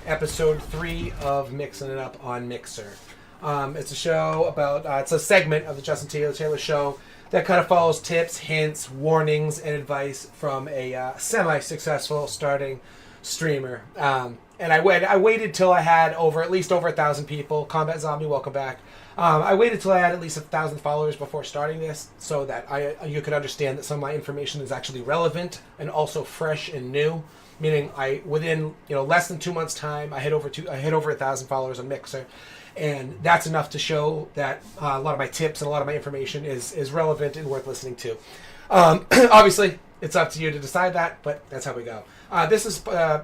episode 3 of Mixing It Up on Mixer. It's a show about, it's a segment of the Justin TaylorTaylor Show that kind of follows tips, hints, warnings, and advice from a semi-successful starting streamer. And I waited till I had at least over 1,000 people. Combat Zombie, welcome back. I waited till I had at least 1,000 followers before starting this, so that you could understand that some of my information is actually relevant and also fresh and new. Meaning, within less than 2 months' time, I hit over 1,000 followers on Mixer, and that's enough to show that a lot of my tips and a lot of my information is relevant and worth listening to. Obviously, it's up to you to decide that, but that's how we go. This is,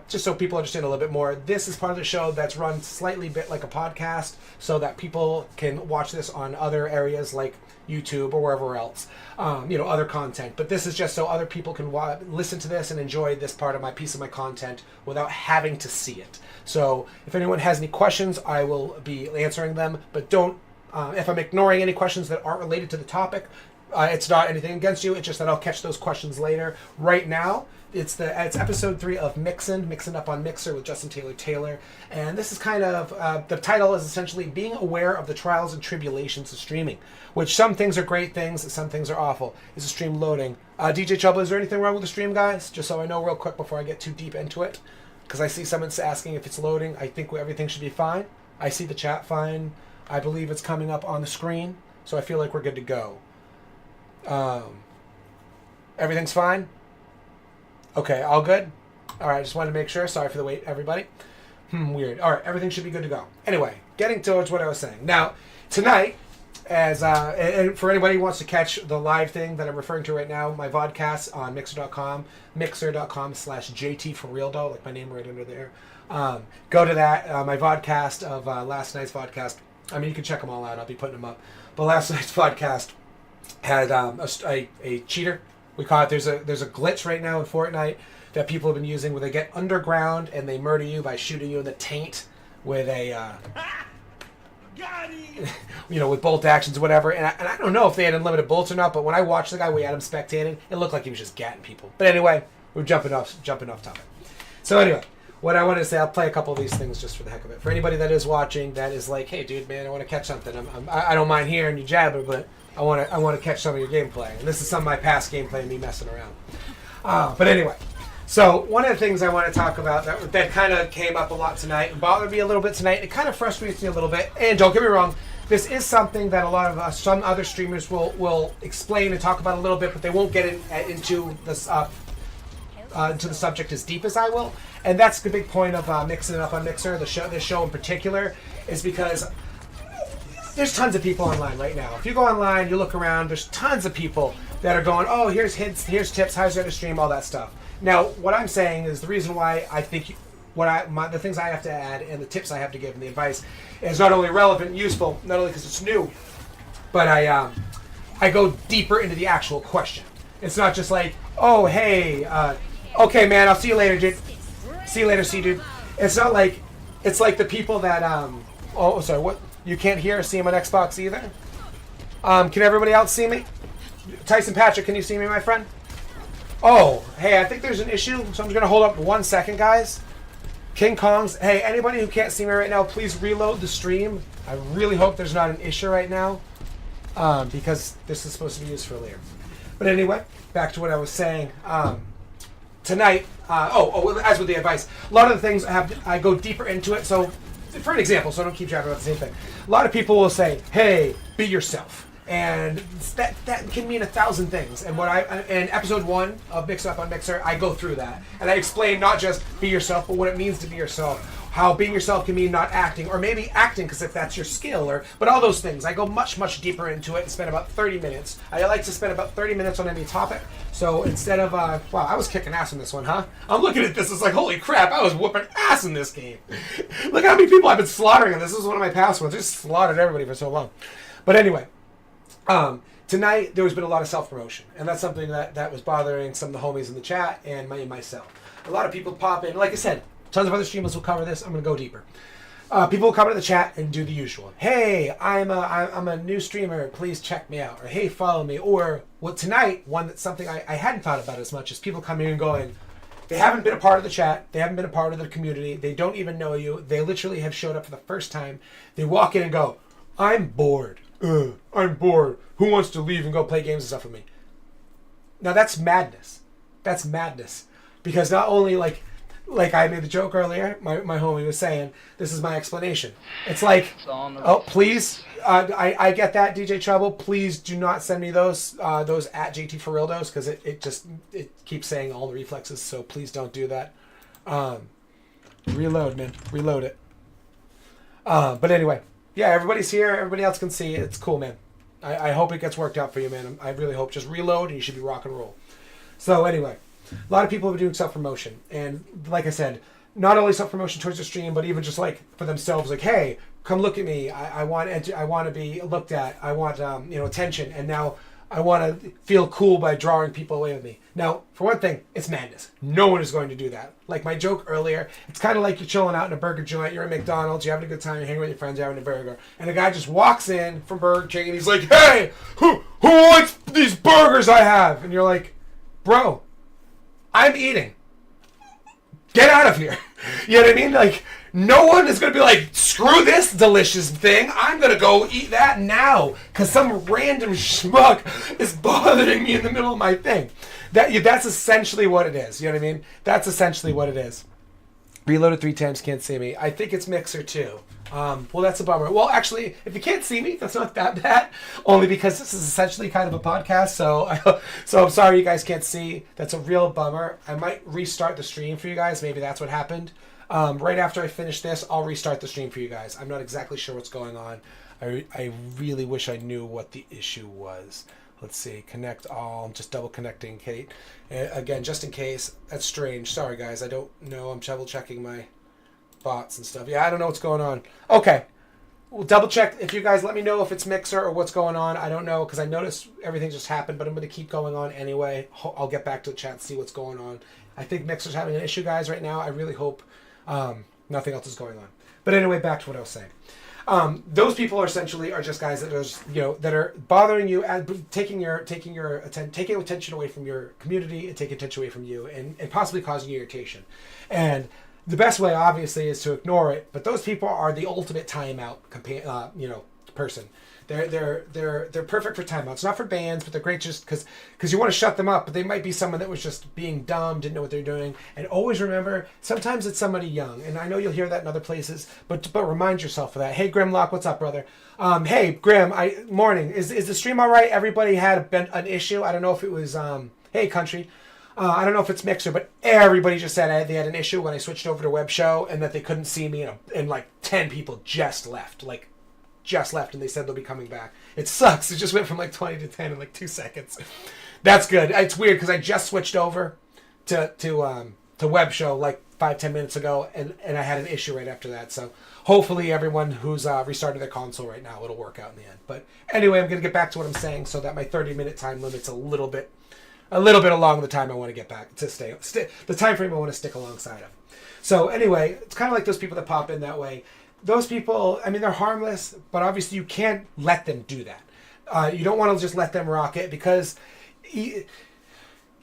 just so people understand a little bit more, this is part of the show that's run slightly bit like a podcast, so that people can watch this on other areas like YouTube or wherever else, other content. But this is just so other people can listen to this and enjoy this part of my piece of my content without having to see it. So if anyone has any questions, I will be answering them, but don't, if I'm ignoring any questions that aren't related to the topic, it's not anything against you. It's just that I'll catch those questions later. Right now, it's episode 3 of Mixin Up on Mixer with Justin TaylorTaylor, and this is kind of the title is essentially being aware of the trials and tribulations of streaming. Which some things are great things, some things are awful. Is the stream loading? DJ Trouble, is there anything wrong with the stream, guys? Just so I know real quick before I get too deep into it, because I see someone's asking if it's loading. I think everything should be fine. I see the chat fine. I believe it's coming up on the screen, so I feel like we're good to go. Everything's fine? Okay, all good? Alright, just wanted to make sure. Sorry for the wait, everybody. Weird. Alright, everything should be good to go. Anyway, getting towards what I was saying. Now, tonight, and for anybody who wants to catch the live thing that I'm referring to right now, my Vodcast on Mixer.com, Mixer.com/JT4RealDoll, like my name right under there. Go to that. My Vodcast of last night's Vodcast. I mean, you can check them all out. I'll be putting them up. But last night's Vodcast had a cheater. We call it, there's a glitch right now in Fortnite that people have been using where they get underground and they murder you by shooting you in the taint with a with bolt actions or whatever. And I don't know if they had unlimited bullets or not, but when I watched the guy, we had him spectating, it looked like he was just gatting people. But anyway, we're jumping off topic. So anyway, what I wanted to say, I'll play a couple of these things just for the heck of it. For anybody that is watching that is like, hey dude, man, I want to catch something. I don't mind hearing you jabber, but I want to catch some of your gameplay. And this is some of my past gameplay and me messing around. But anyway, so one of the things I want to talk about that kind of came up a lot tonight and bothered me a little bit tonight, it kind of frustrates me a little bit. And don't get me wrong, this is something that a lot of some other streamers will explain and talk about a little bit, but they won't get into the subject as deep as I will. And that's the big point of Mixing It Up on Mixer, this show in particular, is because there's tons of people online right now. If you go online, you look around, there's tons of people that are going, oh, here's hints, here's tips, how's to stream, all that stuff. Now, what I'm saying is the reason why I think the things I have to add and the tips I have to give and the advice is not only relevant and useful, not only because it's new, but I go deeper into the actual question. It's not just like, oh, hey, okay, man, I'll see you later, dude. See you later, dude. It's not like, it's like the people that, oh, sorry, what? You can't hear or see him on Xbox either? Can everybody else see me? Tyson Patrick, can you see me, my friend? Oh, hey, I think there's an issue, so I'm just going to hold up 1 second, guys. King Kong's, hey, anybody who can't see me right now, please reload the stream. I really hope there's not an issue right now, because this is supposed to be used for later. But anyway, back to what I was saying. Tonight, as with the advice, a lot of the things I go deeper into it, so for an example, so I don't keep chatting about the same thing. A lot of people will say, hey, be yourself. And that can mean 1,000 things. And in episode 1 of Mix Up on Mixer, I go through that. And I explain not just be yourself, but what it means to be yourself. How being yourself can mean not acting, or maybe acting because if that's your skill, but all those things. I go much, much deeper into it and spend about 30 minutes. I like to spend about 30 minutes on any topic. So instead of, wow, I was kicking ass in this one, huh? I'm looking at this, it's like, holy crap, I was whooping ass in this game. Look how many people I've been slaughtering, and this is one of my past ones. I just slaughtered everybody for so long. But anyway, tonight there's been a lot of self-promotion, and that's something that was bothering some of the homies in the chat and myself. A lot of people pop in, like I said, tons of other streamers will cover this. I'm going to go deeper. People will come into the chat and do the usual. Hey, I'm a new streamer. Please check me out. Or hey, follow me. Or tonight, something I hadn't thought about as much is people coming in and going, They haven't been a part of the chat. They haven't been a part of the community. They don't even know you. They literally have showed up for the first time. They walk in and go, I'm bored. I'm bored. Who wants to leave and go play games and stuff with me? Now that's madness. That's madness. Because not only like I made the joke earlier, my homie was saying, this is my explanation. It's like, oh, please, I get that, DJ Trouble. Please do not send me those at JT Ferrildos, because it keeps saying all the reflexes, so please don't do that. Reload, man. Reload it. But anyway, yeah, everybody's here. Everybody else can see it. It's cool, man. I hope it gets worked out for you, man. I really hope. Just reload, and you should be rock and roll. So anyway, a lot of people are doing self-promotion. And like I said, not only self-promotion towards the stream, but even just like for themselves, like, hey, come look at me. I want to be looked at. I want attention. And now I want to feel cool by drawing people away with me. Now, for one thing, it's madness. No one is going to do that. Like my joke earlier, it's kind of like you're chilling out in a burger joint. You're at McDonald's. You're having a good time. You're hanging with your friends. You're having a burger. And a guy just walks in from Burger King and he's like, hey, who wants these burgers I have? And you're like, bro, I'm eating. Get out of here. You know what I mean? Like, no one is going to be like, screw this delicious thing. I'm going to go eat that now because some random schmuck is bothering me in the middle of my thing. That's essentially what it is. You know what I mean? That's essentially what it is. Reloaded 3 times, can't see me. I think it's Mixer too. Well, that's a bummer. Well, actually, if you can't see me, that's not that bad. Only because this is essentially kind of a podcast, so I'm sorry you guys can't see. That's a real bummer. I might restart the stream for you guys. Maybe that's what happened. Right after I finish this, I'll restart the stream for you guys. I'm not exactly sure what's going on. I really wish I knew what the issue was. Let's see. Connect all. I'm just double connecting Kate. Again, just in case. That's strange. Sorry, guys. I don't know. I'm double checking my bots and stuff. Yeah, I don't know what's going on. Okay. We'll double check. If you guys let me know if it's Mixer or what's going on. I don't know because I noticed everything just happened, but I'm going to keep going on anyway. I'll get back to the chat and see what's going on. I think Mixer's having an issue, guys, right now. I really hope nothing else is going on. But anyway, back to what I was saying. Those people are essentially just guys that are that are bothering you and taking attention away from your community and taking attention away from you and possibly causing you irritation. And the best way, obviously, is to ignore it. But those people are the ultimate timeout person. They're perfect for timeouts, not for bans, but they're great just because you want to shut them up. But they might be someone that was just being dumb, didn't know what they're doing. And always remember, sometimes it's somebody young. And I know you'll hear that in other places, but remind yourself of that. Hey, Grimlock, what's up, brother? Hey, Grim, morning. Is the stream all right? Everybody had an issue. I don't know if it was hey, country. I don't know if it's Mixer, but everybody just said they had an issue when I switched over to Web Show and that they couldn't see me, and like 10 people just left, and they said they'll be coming back. It sucks. It just went from like 20 to 10 in like 2 seconds. That's good. It's weird because I just switched over to Web Show like 5-10 minutes ago, and I had an issue right after that. So hopefully everyone who's restarted their console right now, it'll work out in the end. But anyway, I'm going to get back to what I'm saying so that my 30-minute time limit's a little bit along the time I want to get back to stay the time frame I want to stick alongside of. So anyway, it's kind of like those people that pop in that way. Those people, I mean, they're harmless, but obviously you can't let them do that. You don't want to just let them rock it because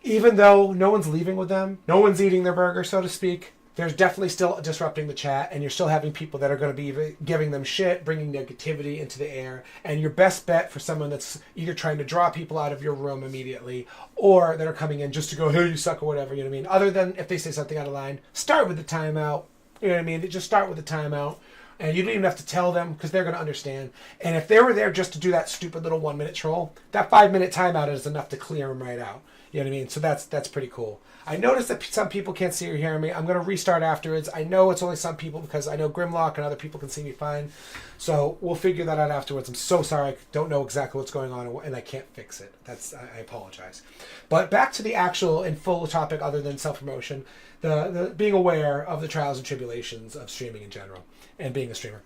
even though no one's leaving with them, no one's eating their burger, so to speak, there's definitely still disrupting the chat, and you're still having people that are going to be giving them shit, bringing negativity into the air. And your best bet for someone that's either trying to draw people out of your room immediately or that are coming in just to go, hey, you suck or whatever, you know what I mean? Other than if they say something out of line, start with the timeout. You know what I mean? Just start with the timeout. And you don't even have to tell them because they're going to understand. And if they were there just to do that stupid little 1-minute troll, that 5-minute timeout is enough to clear them right out. You know what I mean? So that's pretty cool. I noticed that some people can't see or hear me. I'm going to restart afterwards. I know it's only some people because I know Grimlock and other people can see me fine. So we'll figure that out afterwards. I'm so sorry. I don't know exactly what's going on and I can't fix it. I apologize. But back to the actual and full topic other than self-promotion, the being aware of the trials and tribulations of streaming in general and being a streamer.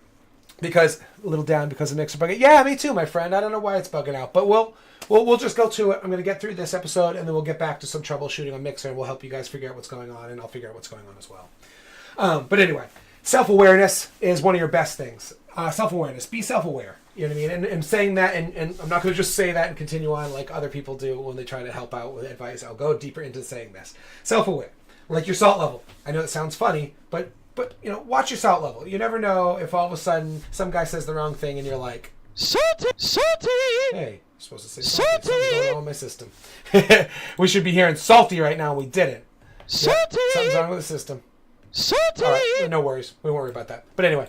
Because a little down because of Mixer bugging. Yeah, me too, my friend. I don't know why it's bugging out, but we'll just go to it. I'm going to get through this episode, and then we'll get back to some troubleshooting on Mixer, and we'll help you guys figure out what's going on, and I'll figure out what's going on as well. But anyway, self-awareness is one of your best things. Self-awareness. Be self-aware. You know what I mean? And saying that, and I'm not going to just say that and continue on like other people do when they try to help out with advice. I'll go deeper into saying this. Self-aware. Like your salt level. I know it sounds funny, but watch your salt level. You never know if all of a sudden some guy says the wrong thing and you're like, salty, salty. Hey, you're supposed to say salty. Something's going on in my system. We should be hearing salty right now. We didn't. Salty. Yep, something's wrong with the system. Salty. All right, no worries. We won't worry about that. But anyway,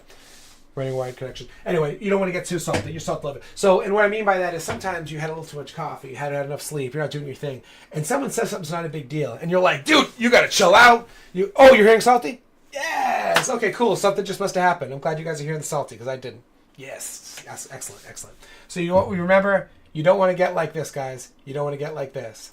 running wide connection. Anyway, you don't want to get too salty. Your salt level. So, and what I mean by that is sometimes you had a little too much coffee, you hadn't had enough sleep, you're not doing your thing, and someone says something's not a big deal, and you're like, dude, you got to chill out. You're hearing salty? Yes. Okay, cool. Something just must have happened. I'm glad you guys are hearing the salty because I didn't. Yes. Excellent. So remember, you don't want to get like this, guys. You don't want to get like this.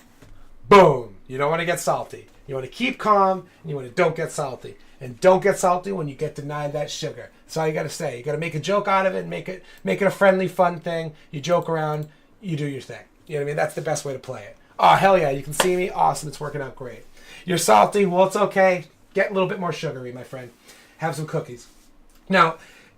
Boom. You don't want to get salty. You want to keep calm, and you want to don't get salty. And don't get salty when you get denied that sugar. That's all you got to say. You got to make a joke out of it and make it a friendly, fun thing. You joke around. You do your thing. You know what I mean? That's the best way to play it. Oh, hell yeah. You can see me. Awesome. It's working out great. You're salty. Well, it's okay. Get a little bit more sugary, my friend. Have some cookies. Now,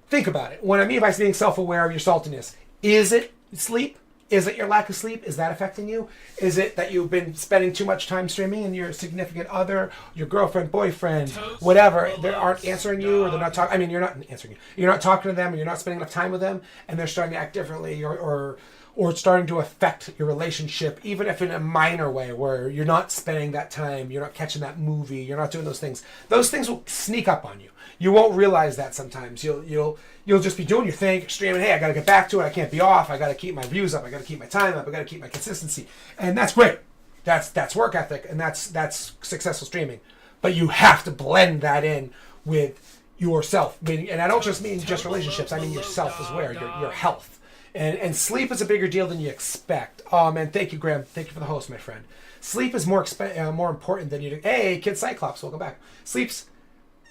think about it. What I mean by being self-aware of your saltiness, is it sleep? Is it your lack of sleep? Is that affecting you? Is it that you've been spending too much time streaming and your significant other, your girlfriend, boyfriend, whatever, they aren't answering you or they're not talking? I mean, you're not answering you. You're not talking to them or you're not spending enough time with them and they're starting to act differently or it's starting to affect your relationship, even if in a minor way where you're not spending that time, you're not catching that movie, you're not doing those things. Those things will sneak up on you. You won't realize that sometimes. You'll just be doing your thing, streaming, hey, I got to get back to it. I can't be off. I got to keep my views up. I got to keep my time up. I got to keep my consistency. And that's great. That's work ethic, and that's successful streaming. But you have to blend that in with yourself. And I don't just mean just relationships. I mean yourself as well, your health. And sleep is a bigger deal than you expect. Oh, man, thank you, Graham. Thank you for the host, my friend. Sleep is more important than you do. Hey, Kid Cyclops, welcome back. Sleep's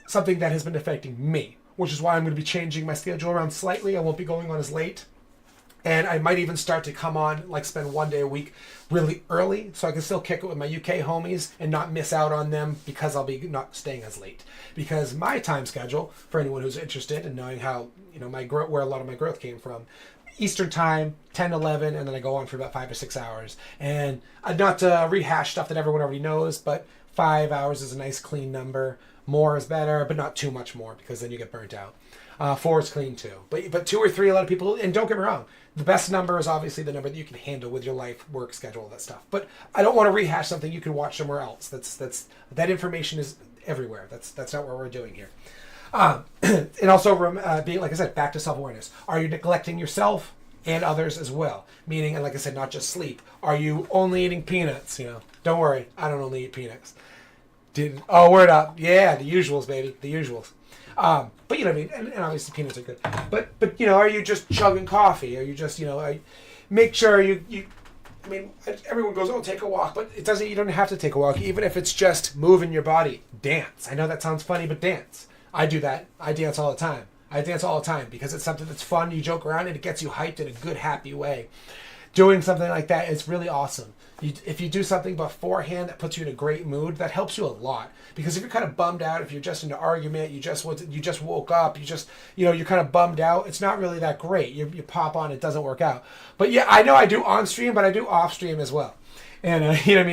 something that has been affecting me, which is why I'm going to be changing my schedule around slightly. I won't be going on as late. And I might even start to come on, like spend one day a week really early so I can still kick it with my UK homies and not miss out on them because I'll be not staying as late. Because my time schedule, for anyone who's interested in knowing how, where a lot of my growth came from, Eastern time, 10, 11, and then I go on for about 5 or 6 hours. And not to rehash stuff that everyone already knows, but 5 hours is a nice clean number. More is better, but not too much more because then you get burnt out. 4 is clean too. But 2 or 3, a lot of people, and don't get me wrong, the best number is obviously the number that you can handle with your life, work schedule, all that stuff. But I don't want to rehash something you can watch somewhere else. That information is everywhere. That's not what we're doing here. And also being, like I said, back to self-awareness. Are you neglecting yourself and others as well? Meaning, and like I said, not just sleep. Are you only eating peanuts? Don't worry, I don't only eat peanuts. Word up. Yeah, the usuals, baby. The usuals. But you know what I mean? And obviously peanuts are good. But are you just chugging coffee? Are you just, make sure you I mean, everyone goes, take a walk. But you don't have to take a walk. Even if it's just moving your body. Dance. I know that sounds funny, but dance. I do that. I dance all the time. Because it's something that's fun. You joke around and it gets you hyped in a good, happy way. Doing something like that is really awesome. If you do something beforehand that puts you in a great mood, that helps you a lot. Because if you're kind of bummed out, if you're just in an argument, you just woke up, you're kind of bummed out, it's not really that great. You pop on, it doesn't work out. But yeah, I know I do on stream, but I do off stream as well. And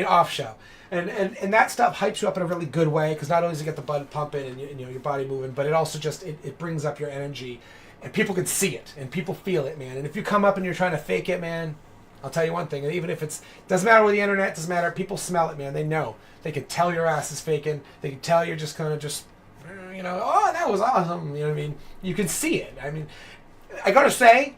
off show. And that stuff hypes you up in a really good way because not only does it get the blood pumping and your body moving, but it also just it brings up your energy, and people can see it and people feel it, man. And if you come up and you're trying to fake it, man, I'll tell you one thing. And even if doesn't matter with the internet, doesn't matter. People smell it, man. They know. They can tell your ass is faking. They can tell you're just kind of oh, that was awesome. You know what I mean? You can see it. I mean, I gotta say,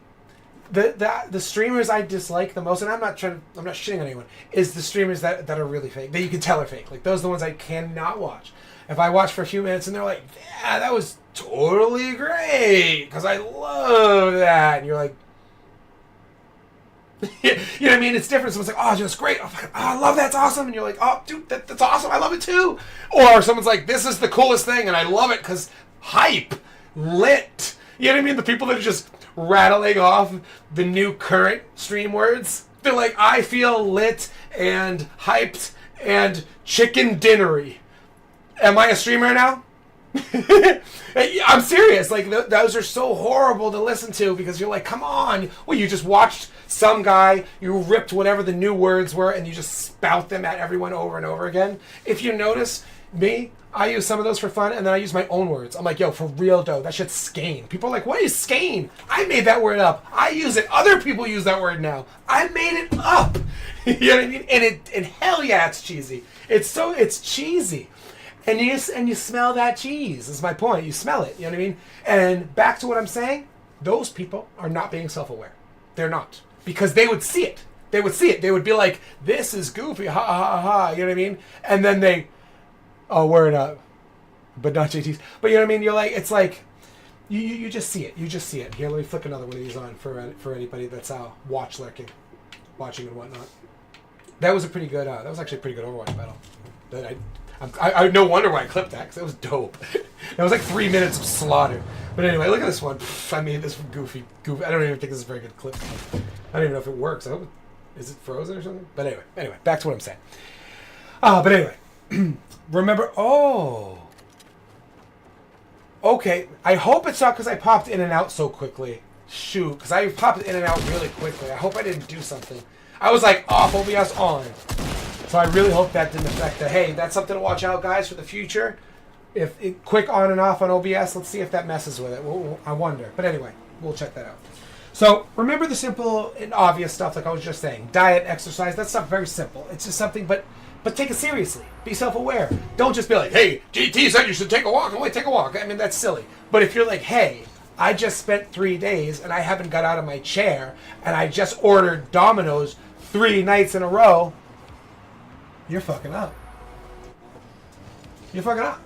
the streamers I dislike the most, and I'm not shitting on anyone, is the streamers that are really fake, that you can tell are fake. Like, those are the ones I cannot watch. If I watch for a few minutes and they're like, yeah, that was totally great, because I love that, and you're like, you know what I mean? It's different. Someone's like, oh, that's great. I love that. It's awesome. And you're like, oh, dude, that's awesome. I love it too. Or someone's like, this is the coolest thing, and I love it because hype, lit. You know what I mean? The people that are just rattling off the new current stream words. They're like, I feel lit and hyped and chicken dinnery. Am I a streamer now? I'm serious. Like, those are so horrible to listen to because you're like, come on. Well, you just watched some guy, you ripped whatever the new words were and you just spout them at everyone over and over again. If you notice, Me, I use some of those for fun, and then I use my own words. I'm like, yo, for real, though, that shit's skein. People are like, what is skein? I made that word up. I use it. Other people use that word now. I made it up. You know what I mean? And hell yeah, it's cheesy. It's cheesy. And you smell that cheese, is my point. You smell it, you know what I mean? And back to what I'm saying, those people are not being self-aware. They're not. Because they would see it. They would see it. They would be like, this is goofy, ha ha ha, you know what I mean? And then they, oh, word up. But not JT's. But you know what I mean? You're like, it's like, you just see it. You just see it. Here, let me flick another one of these on for anybody that's watching and whatnot. That was a pretty good, that was actually a pretty good Overwatch battle. That I no wonder why I clipped that, because that was dope. That was like 3 minutes of slaughter. But anyway, look at this one. I made this goofy. I don't even think this is a very good clip. I don't even know if it works. Is it frozen or something? But anyway, back to what I'm saying. But anyway, remember, okay, I hope it's not because I popped in and out so quickly. Shoot, because I popped in and out really quickly. I hope I didn't do something. I was like, off, OBS on. So I really hope that didn't affect the, hey, that's something to watch out, guys, for the future. If quick on and off on OBS, let's see if that messes with it. I wonder. But anyway, we'll check that out. So remember the simple and obvious stuff, like I was just saying. Diet, exercise, that stuff very simple. It's just something, but take it seriously. Be self-aware. Don't just be like, hey, GT said you should take a walk. Oh, wait, take a walk. I mean, that's silly. But if you're like, hey, I just spent 3 days and I haven't got out of my chair and I just ordered Domino's 3 nights in a row, you're fucking up. You're fucking up.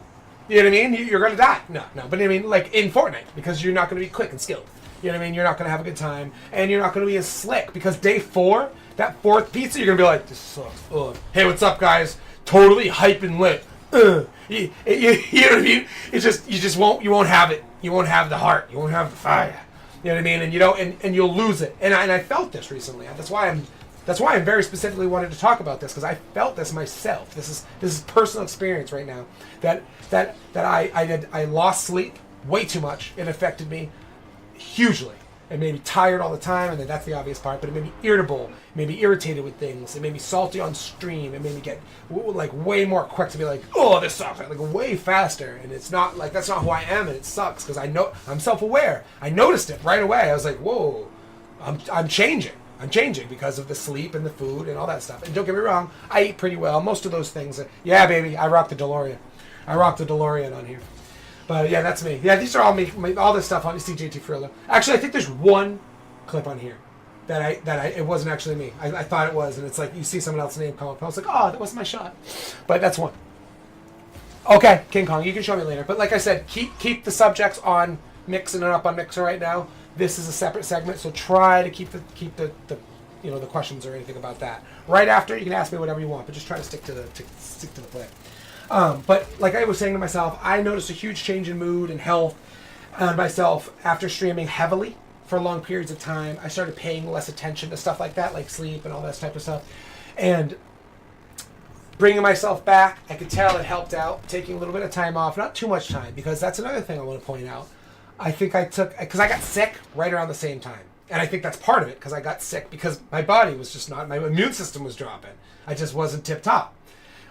You know what I mean? You're going to die. No. But I mean, like in Fortnite, because you're not going to be quick and skilled. You know what I mean? You're not going to have a good time. And you're not going to be as slick. Because day 4, that 4th pizza, you're going to be like, this sucks. Ugh. Hey, what's up, guys? Totally hype and lit. You know what I mean? It's just, you won't have it. You won't have the heart. You won't have the fire. You know what I mean? And you don't, and you'll lose it. And I felt this recently. That's why I'm very specifically wanted to talk about this, because I felt this myself. This is personal experience right now. That I lost sleep way too much. It affected me hugely. It made me tired all the time, and then that's the obvious part. But it made me irritable. It made me irritated with things. It made me salty on stream. It made me get like way more quick to be like, oh, this sucks, like way faster. And it's not like, that's not who I am, and it sucks because I know I'm self-aware. I noticed it right away. I was like, whoa, I'm changing. I'm changing because of the sleep and the food and all that stuff. And don't get me wrong, I eat pretty well. Most of those things. Yeah, baby, I rock the DeLorean. I rock the DeLorean on here. But yeah, that's me. Yeah, these are all me. All this stuff on CJT Frillo. Actually, I think there's one clip on here that it wasn't actually me. I thought it was, and it's like you see someone else's name come up. I was like, oh, that wasn't my shot. But that's one. Okay, King Kong, you can show me later. But like I said, keep the subjects on Mixin and up on Mixer right now. This is a separate segment, so try to keep the the questions or anything about that. Right after, you can ask me whatever you want, but just try to stick to the plan. But like I was saying to myself, I noticed a huge change in mood and health on myself after streaming heavily for long periods of time. I started paying less attention to stuff like that, like sleep and all that type of stuff. And bringing myself back, I could tell it helped out. Taking a little bit of time off, not too much time, because that's another thing I want to point out. I think because I got sick right around the same time. And I think that's part of it, because I got sick because my body was just not, my immune system was dropping. I just wasn't tip-top.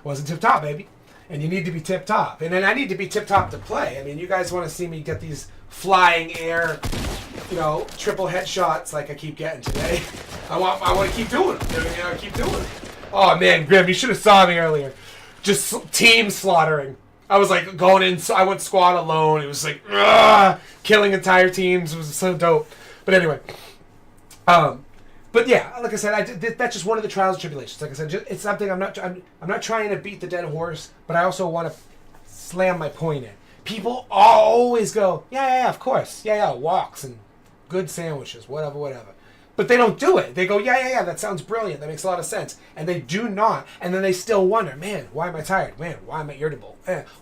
Wasn't tip-top, baby. And you need to be tip-top. And then I need to be tip-top to play. I mean, you guys want to see me get these flying air, triple headshots like I keep getting today. I want to keep doing them. I keep doing them. Oh, man, Grim, you should have saw me earlier. Just team slaughtering. I was like going in, so I went squad alone. It was like, killing entire teams. It was so dope. But anyway, but yeah, like I said, that's just one of the trials and tribulations. Like I said, it's something I'm not trying to beat the dead horse, but I also want to slam my point in. People always go, yeah, of course, yeah, walks and good sandwiches, whatever. But they don't do it. They go, yeah, that sounds brilliant. That makes a lot of sense. And they do not. And then they still wonder, man, why am I tired? Man, why am I irritable?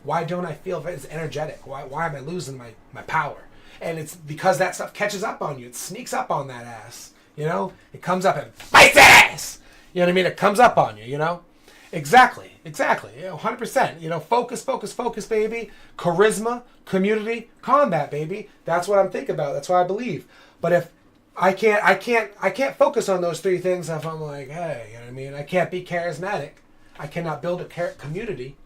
Why don't I feel as energetic? Why am I losing my power? And it's because that stuff catches up on you. It sneaks up on that ass. It comes up and bites that ass. You know what I mean? It comes up on you, Exactly. 100%. Focus, baby. Charisma, community, combat, baby. That's what I'm thinking about. That's what I believe. But if I can't focus on those 3 things if I'm like, hey, you know what I mean? I can't be charismatic. I cannot build a community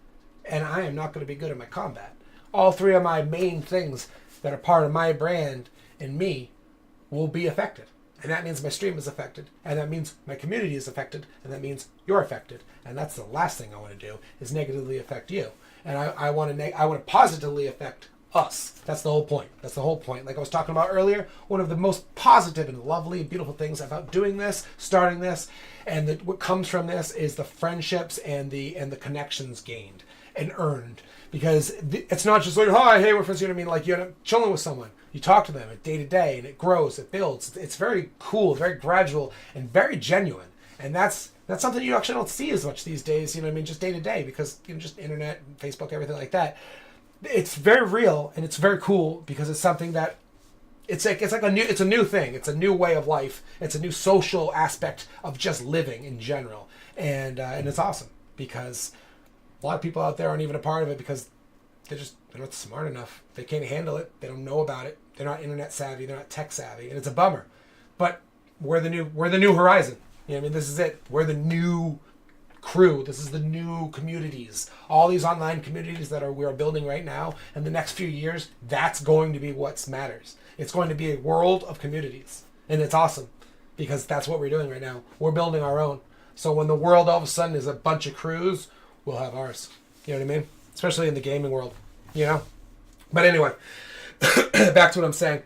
and I am not going to be good at my combat. All three of my main things that are part of my brand and me will be affected. And that means my stream is affected, and that means my community is affected, and that means you're affected. And that's the last thing I want to do, is negatively affect you. And I want to positively affect us. That's the whole point. That's the whole point. Like I was talking about earlier, one of the most positive and lovely and beautiful things about doing this, starting this, and what comes from this is the friendships and the connections gained and earned. Because it's not just like, hi, hey, we're friends, you know what I mean? Like, you end up chilling with someone. You talk to them day to day, and it grows, it builds. It's very cool, very gradual, and very genuine. And that's something you actually don't see as much these days, you know what I mean? Just day to day, because, you know, just internet, Facebook, everything like that. It's very real, and it's very cool, because it's something that it's a new thing. It's a new way of life. It's a new social aspect of just living in general. And it's awesome, because a lot of people out there aren't even a part of it because they're not smart enough. They can't handle it. They don't know about it. They're not internet savvy. They're not tech savvy, and it's a bummer. But we're the new horizon. You know what I mean? This is it. We're the new crew. This is the new communities. All these online communities that we are building right now, and the next few years, that's going to be what matters. It's going to be a world of communities, and it's awesome because that's what we're doing right now. We're building our own. So when the world all of a sudden is a bunch of crews, we'll have ours. You know what I mean? Especially in the gaming world, you know? But anyway, back to what I'm saying.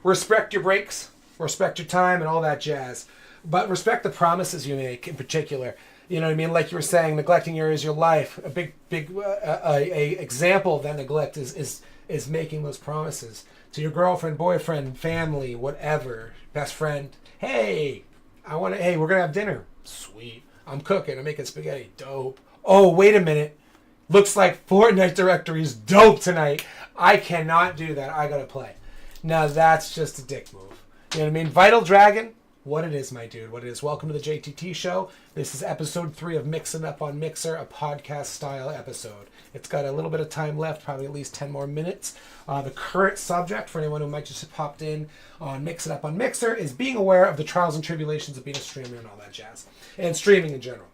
Respect your breaks, respect your time, and all that jazz. But respect the promises you make in particular. You know what I mean? Like you were saying, neglecting your life. A big example of that neglect is making those promises to your girlfriend, boyfriend, family, whatever, best friend. Hey, we're gonna have dinner. Sweet. I'm cooking. I'm making spaghetti. Dope. Oh, wait a minute. Looks like Fortnite directory's dope tonight. I cannot do that. I gotta play. Now that's just a dick move. You know what I mean? Vital Dragon, what it is, my dude. What it is. Welcome to the JTT Show. This is episode 3 of Mixin Up on Mixer, a podcast style episode. It's got a little bit of time left, probably at least 10 more minutes. The current subject, for anyone who might just have popped in on Mixin Up on Mixer, is being aware of the trials and tribulations of being a streamer and all that jazz. And streaming in general.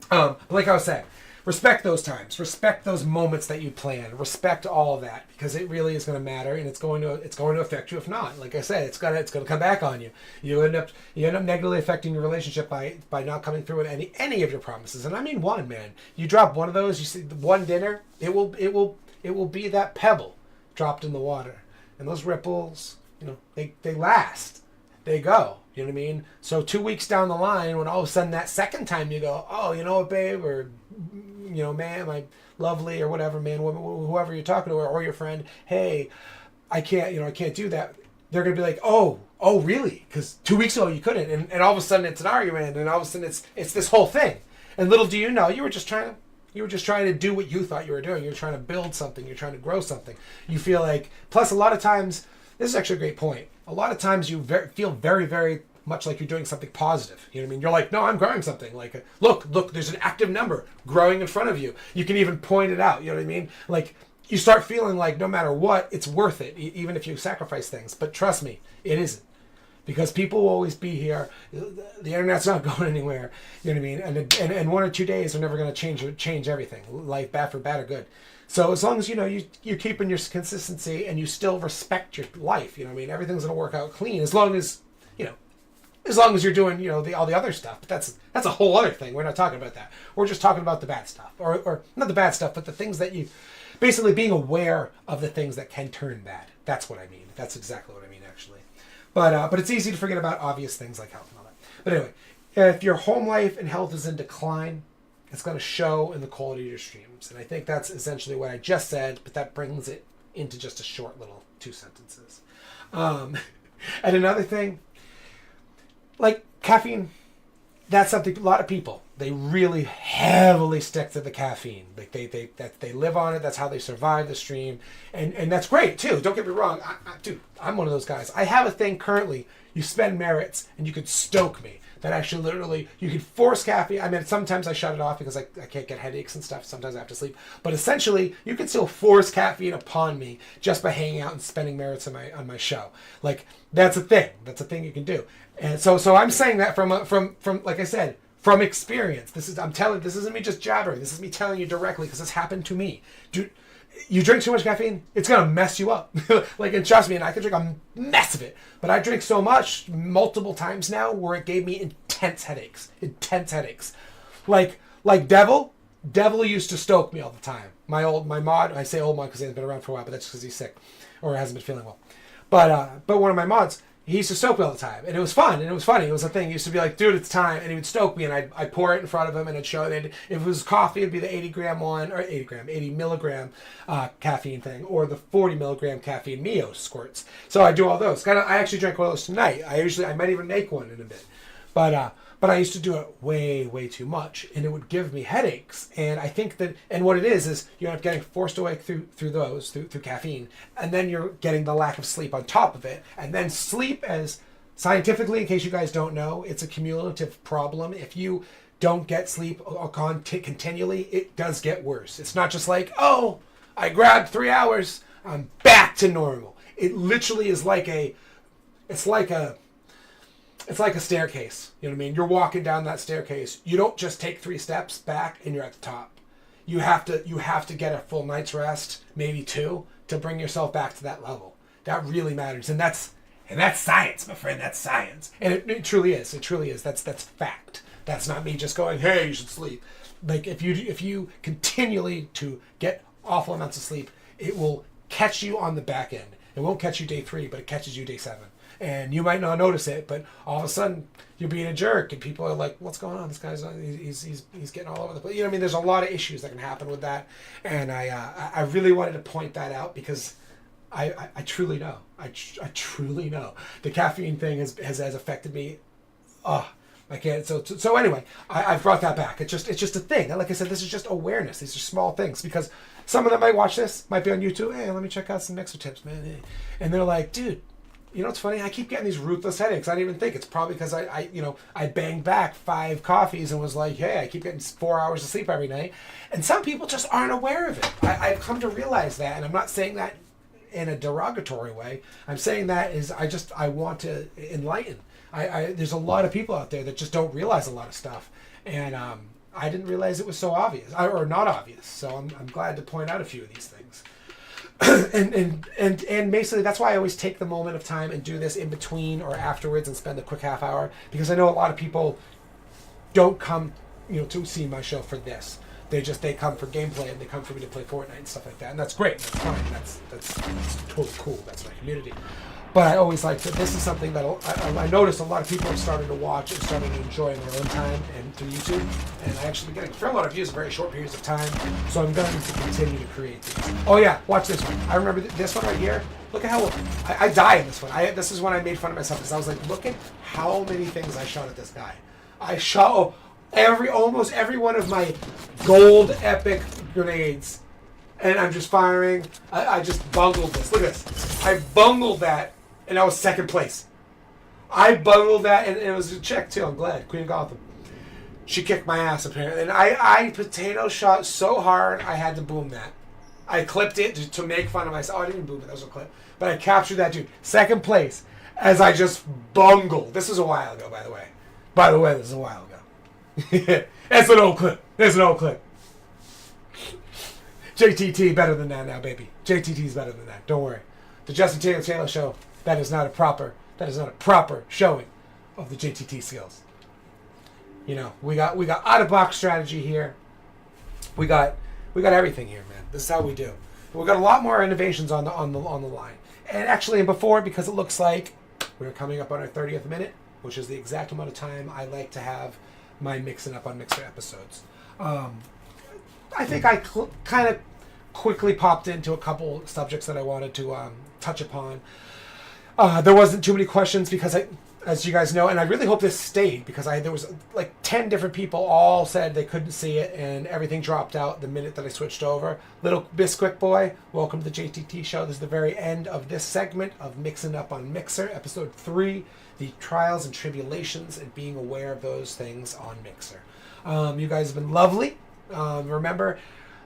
But like I was saying, respect those times. Respect those moments that you plan. Respect all of that, because it really is going to matter, and it's going to affect you. If not, like I said, it's going to come back on you. You end up negatively affecting your relationship by not coming through with any of your promises. And I mean one, man. You drop one of those, you see one dinner, it will be that pebble dropped in the water, and those ripples, you know, they last. They go. You know what I mean? So 2 weeks down the line, when all of a sudden that second time you go, oh, you know what, babe, or, you know, man, my lovely, or whatever, man, whoever you're talking to, or your friend, hey, I can't do that. They're going to be like, oh, really? Because 2 weeks ago you couldn't. And all of a sudden it's an argument, and all of a sudden it's this whole thing. And little do you know, you were just trying to do what you thought you were doing. You're trying to build something. You're trying to grow something. You feel like, plus a lot of times, this is actually a great point. A lot of times you feel very, very much like you're doing something positive. You know what I mean? You're like, no, I'm growing something. Like, look, there's an active number growing in front of you. You can even point it out. You know what I mean? Like, you start feeling like no matter what, it's worth it, even if you sacrifice things. But trust me, it isn't. Because people will always be here. The internet's not going anywhere. You know what I mean? And 1 or 2 days are never going to change everything. Life, bad for bad or good. So as long as, you know, you're keeping your consistency and you still respect your life, you know what I mean? Everything's going to work out clean as long as you're doing, you know, all the other stuff. But that's a whole other thing. We're not talking about that. We're just talking about the bad stuff. Or not the bad stuff, but the things that you, basically being aware of the things that can turn bad. That's what I mean. That's exactly what I mean, actually. But it's easy to forget about obvious things like health and all that. But anyway, if your home life and health is in decline, it's going to show in the quality of your streams. And I think that's essentially what I just said, but that brings it into just a short little 2 sentences. And another thing, like caffeine, that's something a lot of people, they really heavily stick to the caffeine. Like they live on it. That's how they survive the stream. And that's great too. Don't get me wrong. Dude, I'm one of those guys. I have a thing currently. You spend merits and you could stoke me. That actually literally, you could force caffeine. I mean, sometimes I shut it off because I can't get headaches and stuff. Sometimes I have to sleep. But essentially, you can still force caffeine upon me just by hanging out and spending merits on my show. Like, that's a thing. That's a thing you can do. And so I'm saying that from like I said, from experience. This isn't me just jabbering. This is me telling you directly because this happened to me. Dude, you drink too much caffeine, it's gonna mess you up. Like, and trust me, and I can drink a mess of it, but I drink so much multiple times now where it gave me intense headaches. Like Devil used to stoke me all the time. My mod, I say old mod because he hasn't been around for a while, but that's because he's sick or hasn't been feeling well. But one of my mods, he used to stoke me all the time, and it was fun, and it was funny. It was a thing. He used to be like, dude, it's time, and he would stoke me, and I'd pour it in front of him, and I'd show it. If it was coffee, it'd be the 80 milligram caffeine thing, or the 40 milligram caffeine Mio squirts. So I do all those. I actually drank one of those tonight. I might even make one in a bit. But I used to do it way, way too much, and it would give me headaches. And I think that, and what it is you end up getting forced awake through caffeine, and then you're getting the lack of sleep on top of it. And then sleep, as scientifically, in case you guys don't know, it's a cumulative problem. If you don't get sleep continually, it does get worse. It's not just like, oh, I grabbed 3 hours, I'm back to normal. It literally is it's like a staircase. You know what I mean? You're walking down that staircase. You don't just take 3 steps back and you're at the top. You have to get a full night's rest, maybe 2, to bring yourself back to that level. That really matters. And that's science, my friend. That's science. And it truly is. It truly is. That's fact. That's not me just going, hey, you should sleep. Like, if you continually to get awful amounts of sleep, it will catch you on the back end. It won't catch you day 3, but it catches you day 7. And you might not notice it, but all of a sudden you're being a jerk, and people are like, "What's going on? This guy's he's getting all over the place." You know what I mean? There's a lot of issues that can happen with that, and I really wanted to point that out because I truly know, I truly know the caffeine thing has affected me. I can't. So anyway, I've brought that back. It's just a thing. Like I said, this is just awareness. These are small things because some of them might watch this, might be on YouTube. Hey, let me check out some Mixer tips, man. And they're like, dude. You know what's funny? I keep getting these ruthless headaches. I didn't even think. It's probably because I banged back 5 coffees and was like, hey, I keep getting 4 hours of sleep every night. And some people just aren't aware of it. I've come to realize that, and I'm not saying that in a derogatory way. I'm saying that I want to enlighten. There's a lot of people out there that just don't realize a lot of stuff. And I didn't realize it was so obvious, or not obvious. So I'm glad to point out a few of these things. and basically that's why I always take the moment of time and do this in between or afterwards and spend a quick half hour, because I know a lot of people don't come to see my show for this. They come for gameplay, and they come for me to play Fortnite and stuff like that, and that's great. That's fine. That's totally cool. That's my community. But I always like that. This is something that I noticed a lot of people are starting to watch and starting to enjoy in their own time and through YouTube. And I actually been getting a fair lot of views in very short periods of time. So I'm going to continue to create these. Oh yeah, watch this one. I remember this one right here. Look at how I die in this one. This is when I made fun of myself because I was like, look at how many things I shot at this guy. I shot almost every one of my gold epic grenades, and I'm just firing. I just bungled this. Look at this. I bungled that. And I was second place. I bungled that, and it was a chick too. I'm glad, Queen of Gotham. She kicked my ass apparently, and I potato shot so hard I had to boom that. I clipped it to make fun of myself. Oh, I didn't boom it. That was a clip, but I captured that dude, second place, as I just bungled. This was a while ago, by the way. This is a while ago. That's an old clip. There's an old clip. JTT better than that now, baby. JTT's better than that. Don't worry. The Justin TaylorTaylor Show. That is not a proper showing of the JTT skills. We got out of box strategy here. We got everything here, man. This is how we do. We got a lot more innovations on the line. And actually, before, because it looks like we're coming up on our 30th minute, which is the exact amount of time I like to have my Mixin' Up on Mixer episodes. I think I kind of quickly popped into a couple subjects that I wanted to touch upon. There wasn't too many questions because as you guys know, and I really hope this stayed because there was like 10 different people all said they couldn't see it, and everything dropped out the minute that I switched over. Little Bisquick Boy, welcome to the JTT Show. This is the very end of this segment of Mixin' Up on Mixer, episode 3, the trials and tribulations and being aware of those things on Mixer. You guys have been lovely. Remember,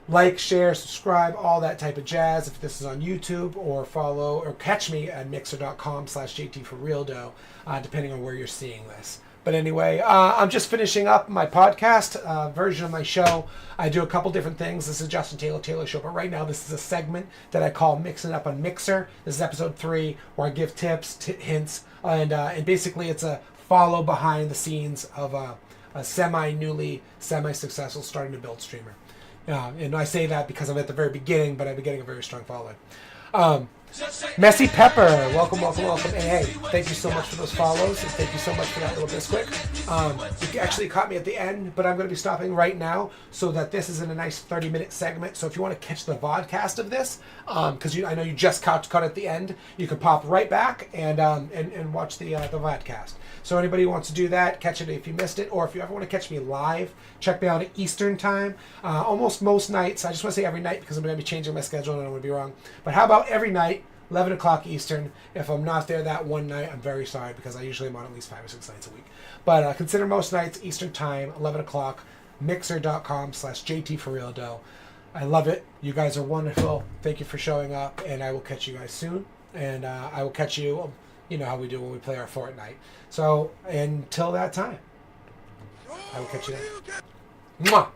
like, share, subscribe, all that type of jazz if this is on YouTube, or follow or catch me at mixer.com/JT for real dough, depending on where you're seeing this. But anyway, I'm just finishing up my podcast version of my show. I do a couple different things. This is Justin Taylor Show, but right now this is a segment that I call Mixing Up on Mixer. This is episode 3, where I give tips, hints, and basically it's a follow behind the scenes of a semi-successful, starting to build streamer. And I say that because I'm at the very beginning, but I've been getting a very strong following. Messy Pepper, welcome. And hey, thank you so much for those follows, and thank you so much for that little bisquick. You actually caught me at the end, but I'm going to be stopping right now so that this is in a nice 30-minute segment. So if you want to catch the vodcast of this, because I know you just caught at the end, you can pop right back and watch the vodcast. So anybody who wants to do that, catch it if you missed it, or if you ever want to catch me live, check me out at Eastern time. Almost most nights. I just want to say every night because I'm going to be changing my schedule and I don't want to be wrong. But how about every night, 11 o'clock Eastern? If I'm not there that one night, I'm very sorry because I usually am on at least 5 or 6 nights a week. But consider most nights Eastern time, 11 o'clock, mixer.com/JTForRealDough. I love it. You guys are wonderful. Thank you for showing up, and I will catch you guys soon. And I will catch you, you know how we do when we play our Fortnite. So until that time, I will catch you then. Mwah!